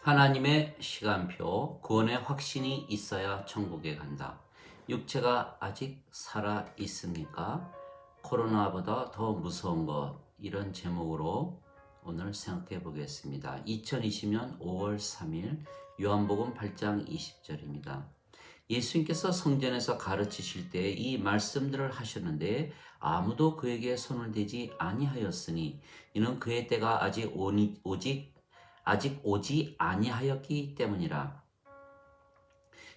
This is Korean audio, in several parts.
하나님의 시간표, 구원의 확신이 있어야 천국에 간다. 육체가 아직 살아 있습니까? 코로나보다 더 무서운 것, 이런 제목으로 오늘 생각해 보겠습니다. 2020년 5월 3일 요한복음 8장 20절입니다. 예수님께서 성전에서 가르치실 때 이 말씀들을 하셨는데 아무도 그에게 손을 대지 아니하였으니 이는 그의 때가 아직 오지 아니하였기 때문이라.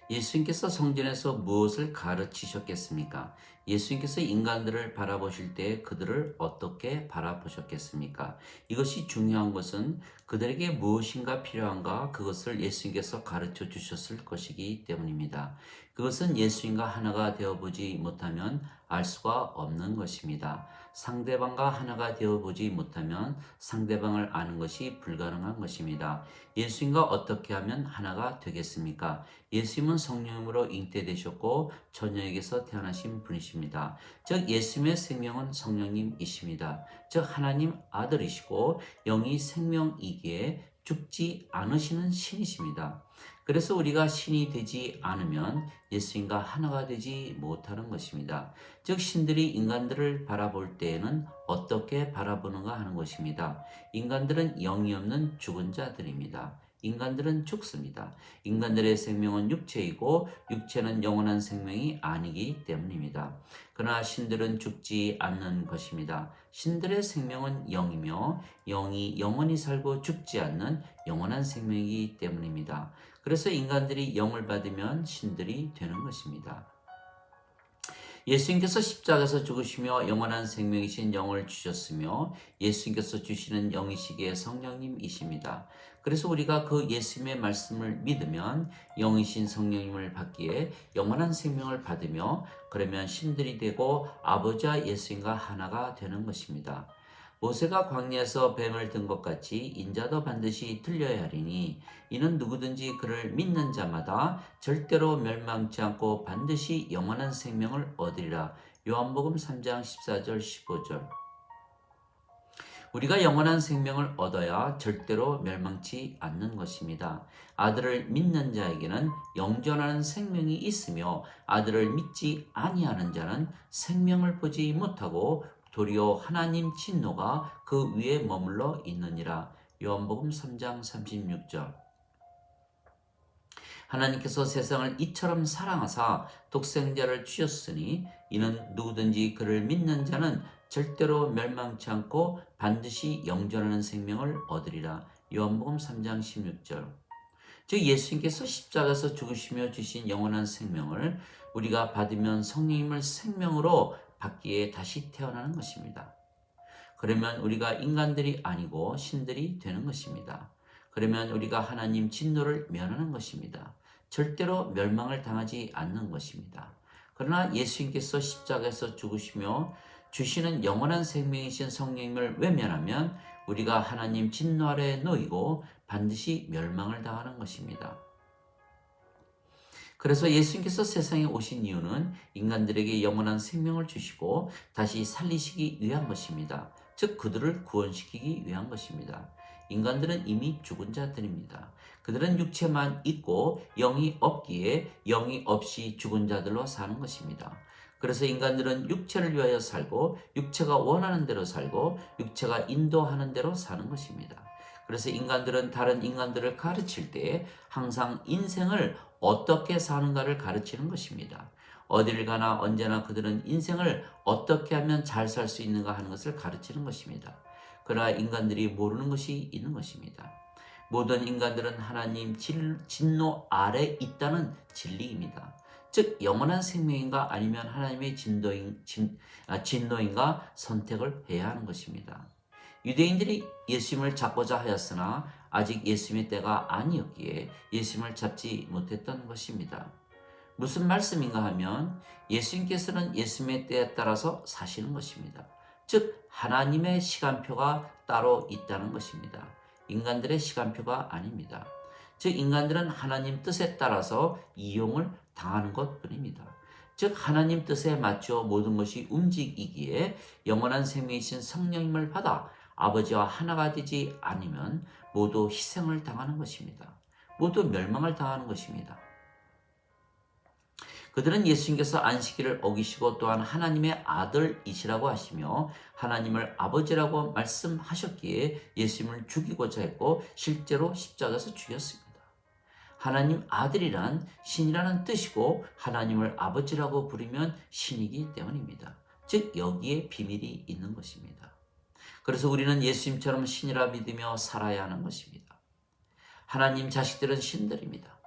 예수님께서 성전에서 무엇을 가르치셨겠습니까? 예수님께서 인간들을 바라보실 때 그들을 어떻게 바라보셨겠습니까? 이것이 중요한 것은 그들에게 무엇인가 필요한가 그것을 예수님께서 가르쳐 주셨을 것이기 때문입니다. 그것은 예수님과 하나가 되어보지 못하면 알 수가 없는 것입니다. 상대방과 하나가 되어보지 못하면 상대방을 아는 것이 불가능한 것입니다. 예수님과 어떻게 하면 하나가 되겠습니까? 예수님은 성령으로 잉태되셨고 처녀에게서 태어나신 분이십니다. 즉 예수님의 생명은 성령님이십니다. 즉 하나님 아들이시고 영이 생명이기에 죽지 않으시는 신이십니다. 그래서 우리가 신이 되지 않으면 예수님과 하나가 되지 못하는 것입니다. 즉 신들이 인간들을 바라볼 때에는 어떻게 바라보는가 하는 것입니다. 인간들은 영이 없는 죽은 자들입니다. 인간들은 죽습니다. 인간들의 생명은 육체이고 육체는 영원한 생명이 아니기 때문입니다. 그러나 신들은 죽지 않는 것입니다. 신들의 생명은 영이며 영이 영원히 살고 죽지 않는 영원한 생명이기 때문입니다. 그래서 인간들이 영을 받으면 신들이 되는 것입니다. 예수님께서 십자가에서 죽으시며 영원한 생명이신 영을 주셨으며 예수님께서 주시는 영이시기에 성령님이십니다. 그래서 우리가 그 예수님의 말씀을 믿으면 영이신 성령님을 받기에 영원한 생명을 받으며 그러면 신들이 되고 아버지와 예수님과 하나가 되는 것입니다. 모세가 광야에서 뱀을 든 것 같이 인자도 반드시 들려야 하리니 이는 누구든지 그를 믿는 자마다 절대로 멸망치 않고 반드시 영원한 생명을 얻으리라. 요한복음 3장 14절 15절. 우리가 영원한 생명을 얻어야 절대로 멸망치 않는 것입니다. 아들을 믿는 자에게는 영존하는 생명이 있으며 아들을 믿지 아니하는 자는 생명을 보지 못하고 도리어 하나님 진노가 그 위에 머물러 있느니라. 요한복음 3장 36절. 하나님께서 세상을 이처럼 사랑하사 독생자를 주셨으니 이는 누구든지 그를 믿는 자는 절대로 멸망치 않고 반드시 영존하는 생명을 얻으리라. 요한복음 3장 16절. 즉 예수님께서 십자가에서 죽으시며 주신 영원한 생명을 우리가 받으면 성령님을 생명으로 받기에 다시 태어나는 것입니다. 그러면 우리가 인간들이 아니고 신들이 되는 것입니다. 그러면 우리가 하나님 진노를 면하는 것입니다. 절대로 멸망을 당하지 않는 것입니다. 그러나 예수님께서 십자가에서 죽으시며 주시는 영원한 생명이신 성령님을 외면하면 우리가 하나님 진노 아래에 놓이고 반드시 멸망을 당하는 것입니다. 그래서 예수님께서 세상에 오신 이유는 인간들에게 영원한 생명을 주시고 다시 살리시기 위한 것입니다. 즉 그들을 구원시키기 위한 것입니다. 인간들은 이미 죽은 자들입니다. 그들은 육체만 있고 영이 없기에 영이 없이 죽은 자들로 사는 것입니다. 그래서 인간들은 육체를 위하여 살고 육체가 원하는 대로 살고 육체가 인도하는 대로 사는 것입니다. 그래서 인간들은 다른 인간들을 가르칠 때 항상 인생을 어떻게 사는가를 가르치는 것입니다. 어디를 가나 언제나 그들은 인생을 어떻게 하면 잘 살 수 있는가 하는 것을 가르치는 것입니다. 그러나 인간들이 모르는 것이 있는 것입니다. 모든 인간들은 하나님 진노 아래 있다는 진리입니다. 즉 영원한 생명인가 아니면 하나님의 진노인가 선택을 해야 하는 것입니다. 유대인들이 예수님을 잡고자 하였으나 아직 예수님의 때가 아니었기에 예수님을 잡지 못했던 것입니다. 무슨 말씀인가 하면 예수님께서는 예수님의 때에 따라서 사시는 것입니다. 즉 하나님의 시간표가 따로 있다는 것입니다. 인간들의 시간표가 아닙니다. 즉 인간들은 하나님 뜻에 따라서 이용을 당하는 것뿐입니다. 즉 하나님 뜻에 맞춰 모든 것이 움직이기에 영원한 생명이신 성령님을 받아 아버지와 하나가 되지 않으면 모두 희생을 당하는 것입니다. 모두 멸망을 당하는 것입니다. 그들은 예수님께서 안식일을 어기시고 또한 하나님의 아들이시라고 하시며 하나님을 아버지라고 말씀하셨기에 예수님을 죽이고자 했고 실제로 십자가에서 죽였습니다. 하나님 아들이란 신이라는 뜻이고 하나님을 아버지라고 부르면 신이기 때문입니다. 즉 여기에 비밀이 있는 것입니다. 그래서 우리는 예수님처럼 신이라 믿으며 살아야 하는 것입니다. 하나님 자식들은 신들입니다.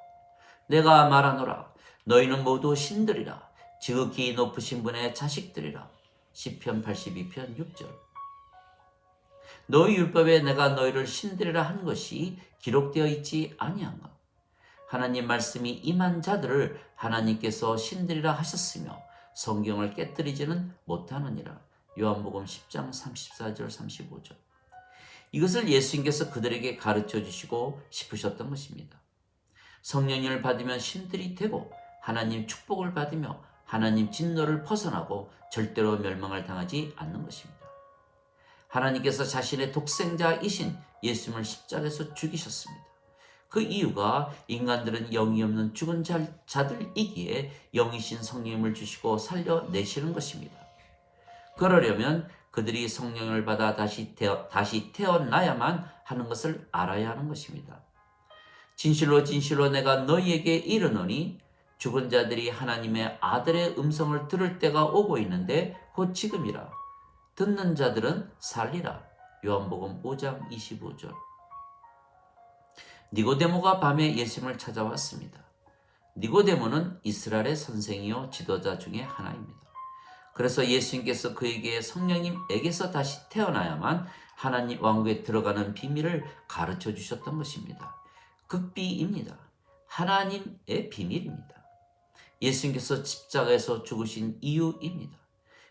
내가 말하노라 너희는 모두 신들이라 지극히 높으신 분의 자식들이라. 시편 82편 6절. 너희 율법에 내가 너희를 신들이라 한 것이 기록되어 있지 아니한가. 하나님 말씀이 임한 자들을 하나님께서 신들이라 하셨으며 성경을 깨뜨리지는 못하느니라. 요한복음 10장 34절 35절. 이것을 예수님께서 그들에게 가르쳐 주시고 싶으셨던 것입니다. 성령님을 받으면 신들이 되고 하나님 축복을 받으며 하나님 진노를 벗어나고 절대로 멸망을 당하지 않는 것입니다. 하나님께서 자신의 독생자이신 예수님을 십자가에서 죽이셨습니다. 그 이유가 인간들은 영이 없는 죽은 자들이기에 영이신 성령님을 주시고 살려내시는 것입니다. 그러려면 그들이 성령을 받아 다시 태어나야만 하는 것을 알아야 하는 것입니다. 진실로 진실로 내가 너희에게 이르노니 죽은 자들이 하나님의 아들의 음성을 들을 때가 오고 있는데 곧 지금이라. 듣는 자들은 살리라. 요한복음 5장 25절. 니고데모가 밤에 예수님을 찾아왔습니다. 니고데모는 이스라엘의 선생이요 지도자 중에 하나입니다. 그래서 예수님께서 그에게 성령님에게서 다시 태어나야만 하나님 왕국에 들어가는 비밀을 가르쳐 주셨던 것입니다. 극비입니다. 하나님의 비밀입니다. 예수님께서 십자가에서 죽으신 이유입니다.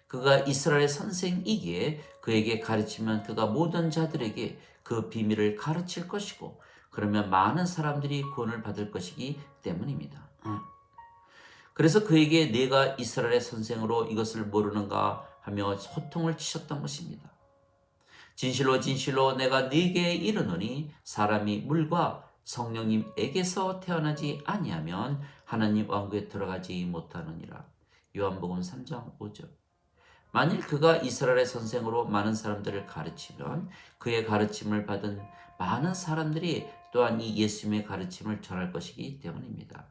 그가 이스라엘의 선생이기에 그에게 가르치면 그가 모든 자들에게 그 비밀을 가르칠 것이고 그러면 많은 사람들이 구원을 받을 것이기 때문입니다. 그래서 그에게 내가 이스라엘의 선생으로 이것을 모르는가 하며 호통을 치셨던 것입니다. 진실로 진실로 내가 네게 이르노니 사람이 물과 성령님에게서 태어나지 아니하면 하나님 왕국에 들어가지 못하느니라. 요한복음 3장 5절. 만일 그가 이스라엘의 선생으로 많은 사람들을 가르치면 그의 가르침을 받은 많은 사람들이 또한 이 예수님의 가르침을 전할 것이기 때문입니다.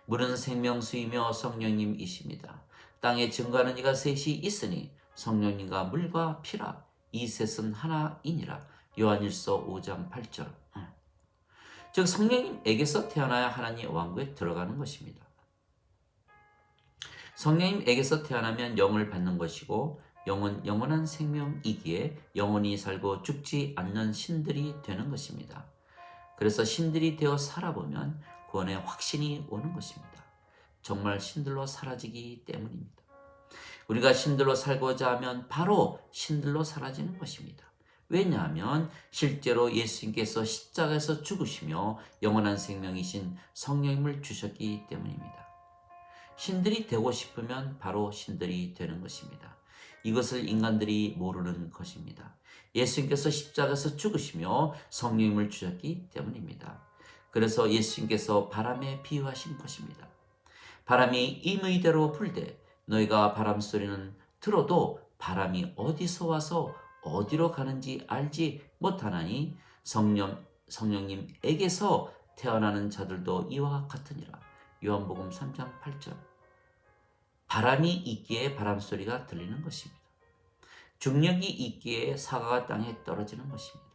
물은 생명수이며 성령님이십니다. 땅에 증거하는 이가 셋이 있으니 성령님과 물과 피라. 이 셋은 하나이니라. 요한일서 5장 8절. 즉 성령님에게서 태어나야 하나님 왕국에 들어가는 것입니다. 성령님에게서 태어나면 영을 받는 것이고 영은 영원한 생명이기에 영원히 살고 죽지 않는 신들이 되는 것입니다. 그래서 신들이 되어 살아보면 구원의 확신이 오는 것입니다. 정말 신들로 사라지기 때문입니다. 우리가 신들로 살고자 하면 바로 신들로 사라지는 것입니다. 왜냐하면 실제로 예수님께서 십자가에서 죽으시며 영원한 생명이신 성령님을 주셨기 때문입니다. 신들이 되고 싶으면 바로 신들이 되는 것입니다. 이것을 인간들이 모르는 것입니다. 예수님께서 십자가에서 죽으시며 성령님을 주셨기 때문입니다. 그래서 예수님께서 바람에 비유하신 것입니다. 바람이 임의대로 불되 너희가 바람 소리는 들어도 바람이 어디서 와서 어디로 가는지 알지 못하나니 성령님에게서 태어나는 자들도 이와 같으니라. 요한복음 3장 8절. 바람이 있기에 바람소리가 들리는 것입니다. 중력이 있기에 사과가 땅에 떨어지는 것입니다.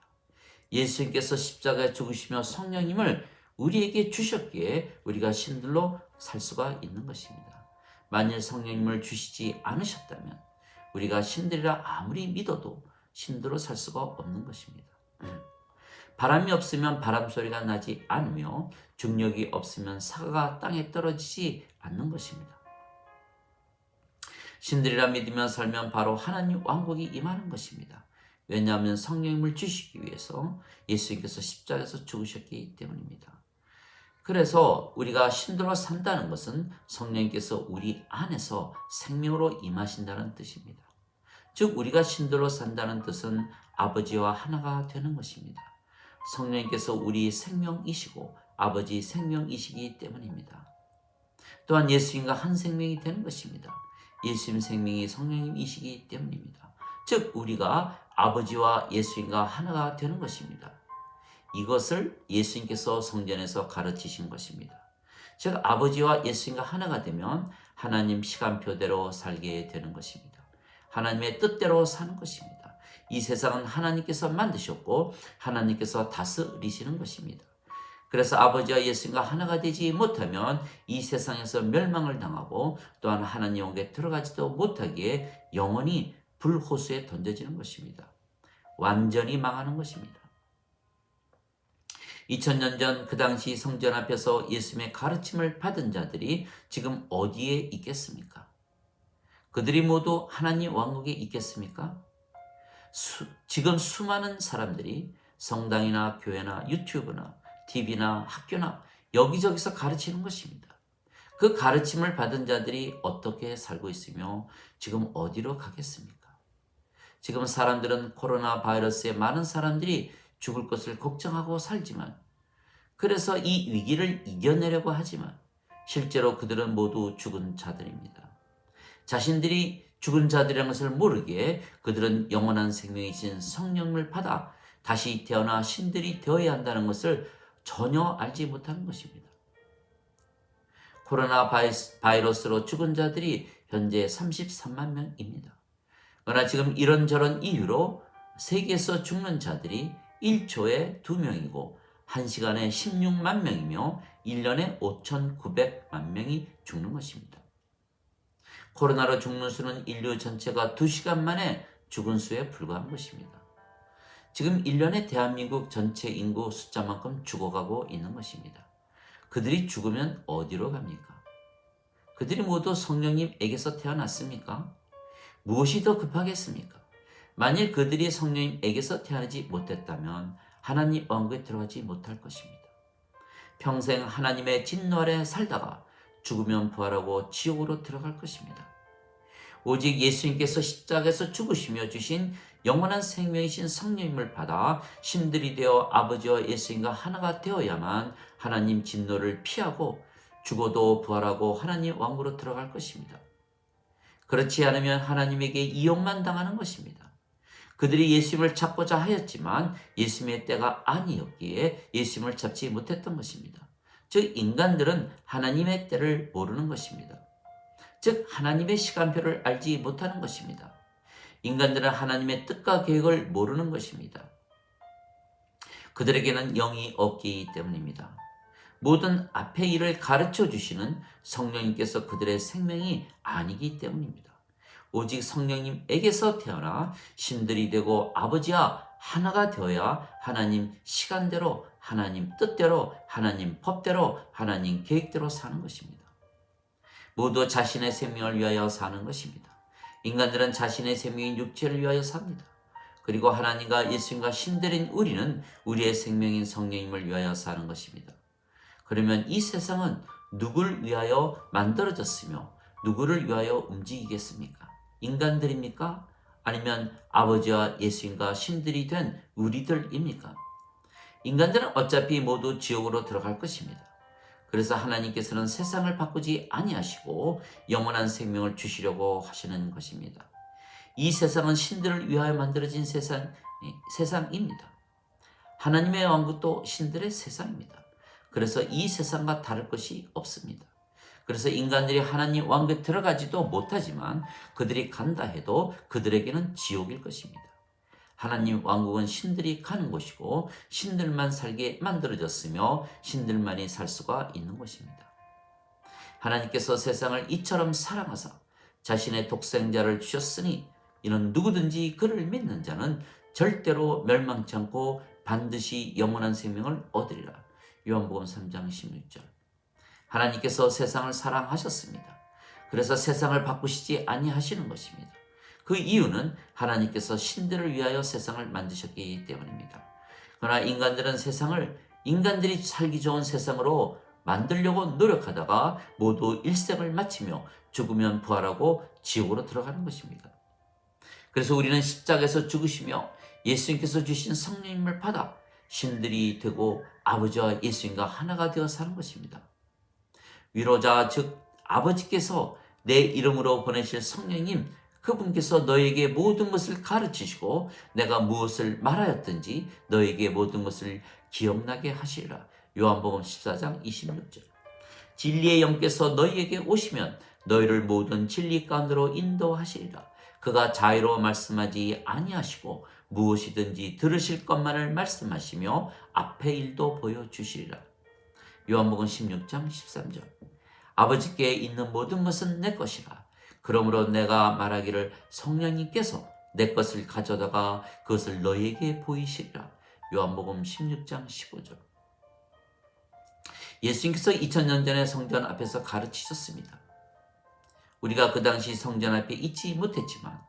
예수님께서 십자가에 죽으시며 성령님을 우리에게 주셨기에 우리가 신들로 살 수가 있는 것입니다. 만일 성령님을 주시지 않으셨다면 우리가 신들이라 아무리 믿어도 신들로 살 수가 없는 것입니다. 바람이 없으면 바람소리가 나지 않으며 중력이 없으면 사과가 땅에 떨어지지 않는 것입니다. 신들이라 믿으며 살면 바로 하나님 왕국이 임하는 것입니다. 왜냐하면 성령님을 주시기 위해서 예수님께서 십자가에서 죽으셨기 때문입니다. 그래서 우리가 신들로 산다는 것은 성령님께서 우리 안에서 생명으로 임하신다는 뜻입니다. 즉 우리가 신들로 산다는 뜻은 아버지와 하나가 되는 것입니다. 성령님께서 우리 생명이시고 아버지 생명이시기 때문입니다. 또한 예수님과 한 생명이 되는 것입니다. 예수님 생명이 성령님이시기 때문입니다. 즉 우리가 아버지와 예수님과 하나가 되는 것입니다. 이것을 예수님께서 성전에서 가르치신 것입니다. 즉 아버지와 예수님과 하나가 되면 하나님 시간표대로 살게 되는 것입니다. 하나님의 뜻대로 사는 것입니다. 이 세상은 하나님께서 만드셨고 하나님께서 다스리시는 것입니다. 그래서 아버지와 예수님과 하나가 되지 못하면 이 세상에서 멸망을 당하고 또한 하나님 영에 들어가지도 못하기에 영원히 불호수에 던져지는 것입니다. 완전히 망하는 것입니다. 2000년 전 그 당시 성전 앞에서 예수님의 가르침을 받은 자들이 지금 어디에 있겠습니까? 그들이 모두 하나님 왕국에 있겠습니까? 지금 수많은 사람들이 성당이나 교회나 유튜브나 TV나 학교나 여기저기서 가르치는 것입니다. 그 가르침을 받은 자들이 어떻게 살고 있으며 지금 어디로 가겠습니까? 지금 사람들은 코로나 바이러스에 많은 사람들이 죽을 것을 걱정하고 살지만 그래서 이 위기를 이겨내려고 하지만 실제로 그들은 모두 죽은 자들입니다. 자신들이 죽은 자들이라는 것을 모르기에 그들은 영원한 생명이신 성령을 받아 다시 태어나 신들이 되어야 한다는 것을 전혀 알지 못하는 것입니다. 코로나 바이러스로 죽은 자들이 현재 33만 명입니다. 그러나 지금 이런저런 이유로 세계에서 죽는 자들이 1초에 2명이고 1시간에 16만 명이며 1년에 5,900만 명이 죽는 것입니다. 코로나로 죽는 수는 인류 전체가 2시간 만에 죽은 수에 불과한 것입니다. 지금 1년에 대한민국 전체 인구 숫자만큼 죽어가고 있는 것입니다. 그들이 죽으면 어디로 갑니까? 그들이 모두 성령님에게서 태어났습니까? 무엇이 더 급하겠습니까? 만일 그들이 성령님에게서 태어나지 못했다면 하나님 왕국에 들어가지 못할 것입니다. 평생 하나님의 진노 아래 살다가 죽으면 부활하고 지옥으로 들어갈 것입니다. 오직 예수님께서 십자가에서 죽으시며 주신 영원한 생명이신 성령님을 받아 신들이 되어 아버지와 예수님과 하나가 되어야만 하나님 진노를 피하고 죽어도 부활하고 하나님 왕국으로 들어갈 것입니다. 그렇지 않으면 하나님에게 이용만 당하는 것입니다. 그들이 예수님을 잡고자 하였지만 예수님의 때가 아니었기에 예수님을 잡지 못했던 것입니다. 즉 인간들은 하나님의 때를 모르는 것입니다. 즉 하나님의 시간표를 알지 못하는 것입니다. 인간들은 하나님의 뜻과 계획을 모르는 것입니다. 그들에게는 영이 없기 때문입니다. 모든 앞의 일을 가르쳐 주시는 성령님께서 그들의 생명이 아니기 때문입니다. 오직 성령님에게서 태어나 신들이 되고 아버지와 하나가 되어야 하나님 시간대로, 하나님 뜻대로, 하나님 법대로, 하나님 계획대로 사는 것입니다. 모두 자신의 생명을 위하여 사는 것입니다. 인간들은 자신의 생명인 육체를 위하여 삽니다. 그리고 하나님과 예수님과 신들인 우리는 우리의 생명인 성령님을 위하여 사는 것입니다. 그러면 이 세상은 누구를 위하여 만들어졌으며 누구를 위하여 움직이겠습니까? 인간들입니까? 아니면 아버지와 예수님과 신들이 된 우리들입니까? 인간들은 어차피 모두 지옥으로 들어갈 것입니다. 그래서 하나님께서는 세상을 바꾸지 아니하시고 영원한 생명을 주시려고 하시는 것입니다. 이 세상은 신들을 위하여 만들어진 세상입니다. 하나님의 왕국도 신들의 세상입니다. 그래서 이 세상과 다를 것이 없습니다. 그래서 인간들이 하나님 왕국에 들어가지도 못하지만 그들이 간다 해도 그들에게는 지옥일 것입니다. 하나님 왕국은 신들이 가는 곳이고 신들만 살게 만들어졌으며 신들만이 살 수가 있는 것입니다. 하나님께서 세상을 이처럼 사랑하사 자신의 독생자를 주셨으니 이는 누구든지 그를 믿는 자는 절대로 멸망치 않고 반드시 영원한 생명을 얻으리라. 요한복음 3장 16절. 하나님께서 세상을 사랑하셨습니다. 그래서 세상을 바꾸시지 아니하시는 것입니다. 그 이유는 하나님께서 신들을 위하여 세상을 만드셨기 때문입니다. 그러나 인간들은 세상을 인간들이 살기 좋은 세상으로 만들려고 노력하다가 모두 일생을 마치며 죽으면 부활하고 지옥으로 들어가는 것입니다. 그래서 우리는 십자가에서 죽으시며 예수님께서 주신 성령님을 받아 신들이 되고 아버지와 예수님과 하나가 되어 사는 것입니다. 위로자 즉 아버지께서 내 이름으로 보내실 성령님, 그분께서 너에게 모든 것을 가르치시고 내가 무엇을 말하였든지 너에게 모든 것을 기억나게 하시리라. 요한복음 14장 26절. 진리의 영께서 너희에게 오시면 너희를 모든 진리 가운데로 인도하시리라. 그가 자유로 말씀하지 아니하시고 무엇이든지 들으실 것만을 말씀하시며 앞의 일도 보여주시리라. 요한복음 16장 13절. 아버지께 있는 모든 것은 내 것이라. 그러므로 내가 말하기를 성령님께서 내 것을 가져다가 그것을 너희에게 보이시리라. 요한복음 16장 15절. 예수님께서 2000년 전에 성전 앞에서 가르치셨습니다. 우리가 그 당시 성전 앞에 있지 못했지만,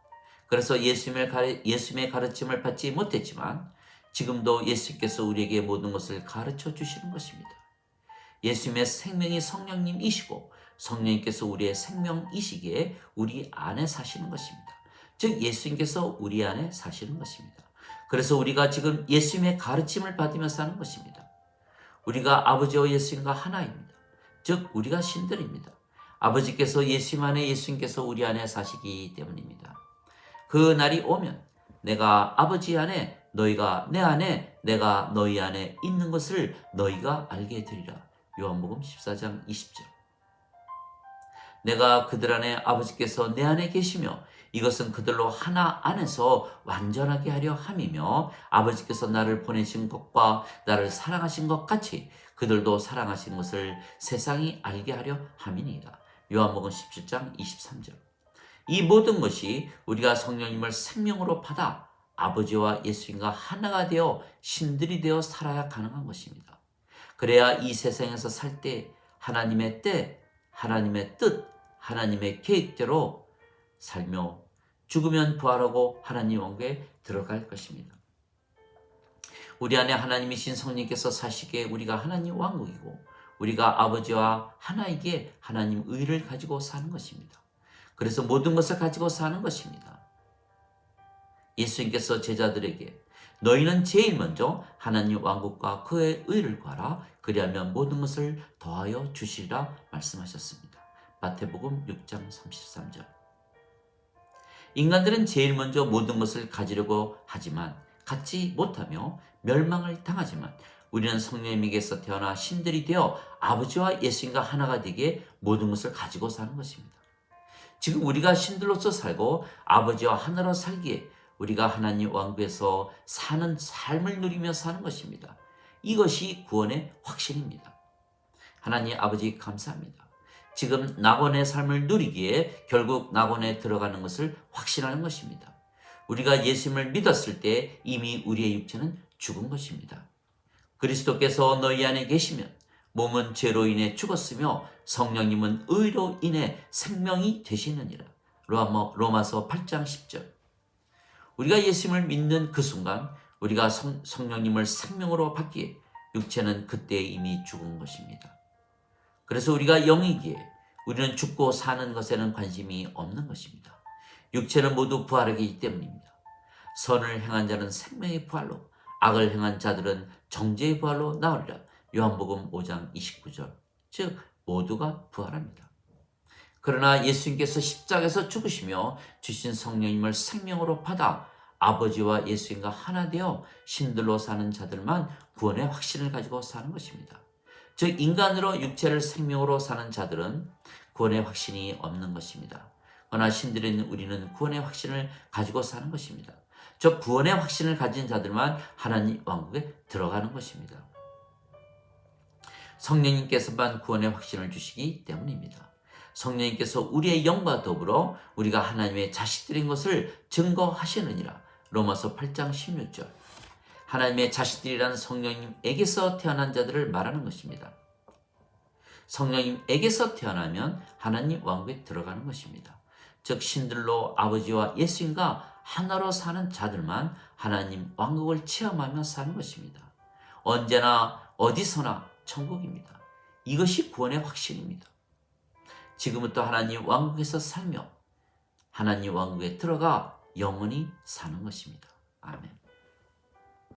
그래서 예수님의 가르침을 받지 못했지만 지금도 예수님께서 우리에게 모든 것을 가르쳐 주시는 것입니다. 예수님의 생명이 성령님이시고 성령님께서 우리의 생명이시기에 우리 안에 사시는 것입니다. 즉 예수님께서 우리 안에 사시는 것입니다. 그래서 우리가 지금 예수님의 가르침을 받으며 사는 것입니다. 우리가 아버지와 예수님과 하나입니다. 즉 우리가 신들입니다. 아버지께서 예수님 안에, 예수님께서 우리 안에 사시기 때문입니다. 그 날이 오면 내가 아버지 안에, 너희가 내 안에, 내가 너희 안에 있는 것을 너희가 알게 되리라. 요한복음 14장 20절. 내가 그들 안에, 아버지께서 내 안에 계시며 이것은 그들로 하나 안에서 완전하게 하려 함이며 아버지께서 나를 보내신 것과 나를 사랑하신 것 같이 그들도 사랑하신 것을 세상이 알게 하려 함이니이다. 요한복음 17장 23절. 이 모든 것이 우리가 성령님을 생명으로 받아 아버지와 예수님과 하나가 되어 신들이 되어 살아야 가능한 것입니다. 그래야 이 세상에서 살 때 하나님의 때, 하나님의 뜻, 하나님의 계획대로 살며 죽으면 부활하고 하나님 왕국에 들어갈 것입니다. 우리 안에 하나님이신 성령께서 사시기에 우리가 하나님 왕국이고 우리가 아버지와 하나이기에 하나님 의를 가지고 사는 것입니다. 그래서 모든 것을 가지고 사는 것입니다. 예수님께서 제자들에게 너희는 제일 먼저 하나님 왕국과 그의 의를 구하라. 그리하면 모든 것을 더하여 주시리라 말씀하셨습니다. 마태복음 6장 33절. 인간들은 제일 먼저 모든 것을 가지려고 하지만 갖지 못하며 멸망을 당하지만 우리는 성령님에게서 태어나 신들이 되어 아버지와 예수님과 하나가 되기에 모든 것을 가지고 사는 것입니다. 지금 우리가 신들로서 살고 아버지와 하나로 살기에 우리가 하나님 왕국에서 사는 삶을 누리며 사는 것입니다. 이것이 구원의 확신입니다. 하나님 아버지 감사합니다. 지금 낙원의 삶을 누리기에 결국 낙원에 들어가는 것을 확신하는 것입니다. 우리가 예수님을 믿었을 때 이미 우리의 육체는 죽은 것입니다. 그리스도께서 너희 안에 계시면 몸은 죄로 인해 죽었으며 성령님은 의로 인해 생명이 되시느니라. 로마서 8장 10절. 우리가 예수님을 믿는 그 순간 우리가 성령님을 생명으로 받기에 육체는 그때 이미 죽은 것입니다. 그래서 우리가 영이기에 우리는 죽고 사는 것에는 관심이 없는 것입니다. 육체는 모두 부활하기 때문입니다. 선을 행한 자는 생명의 부활로, 악을 행한 자들은 정죄의 부활로 나오리라. 요한복음 5장 29절. 즉 모두가 부활합니다. 그러나 예수님께서 십자가에서 죽으시며 주신 성령님을 생명으로 받아 아버지와 예수님과 하나 되어 신들로 사는 자들만 구원의 확신을 가지고 사는 것입니다. 즉 인간으로 육체를 생명으로 사는 자들은 구원의 확신이 없는 것입니다. 그러나 신들인 우리는 구원의 확신을 가지고 사는 것입니다. 즉 구원의 확신을 가진 자들만 하나님 왕국에 들어가는 것입니다. 성령님께서만 구원의 확신을 주시기 때문입니다. 성령님께서 우리의 영과 더불어 우리가 하나님의 자식들인 것을 증거하시느니라. 로마서 8장 16절. 하나님의 자식들이라는 성령님에게서 태어난 자들을 말하는 것입니다. 성령님에게서 태어나면 하나님 왕국에 들어가는 것입니다. 즉 신들로 아버지와 예수님과 하나로 사는 자들만 하나님 왕국을 체험하며 사는 것입니다. 언제나 어디서나 천국입니다. 이것이 구원의 확신입니다. 지금부터 하나님 왕국에서 살며 하나님 왕국에 들어가 영원히 사는 것입니다. 아멘.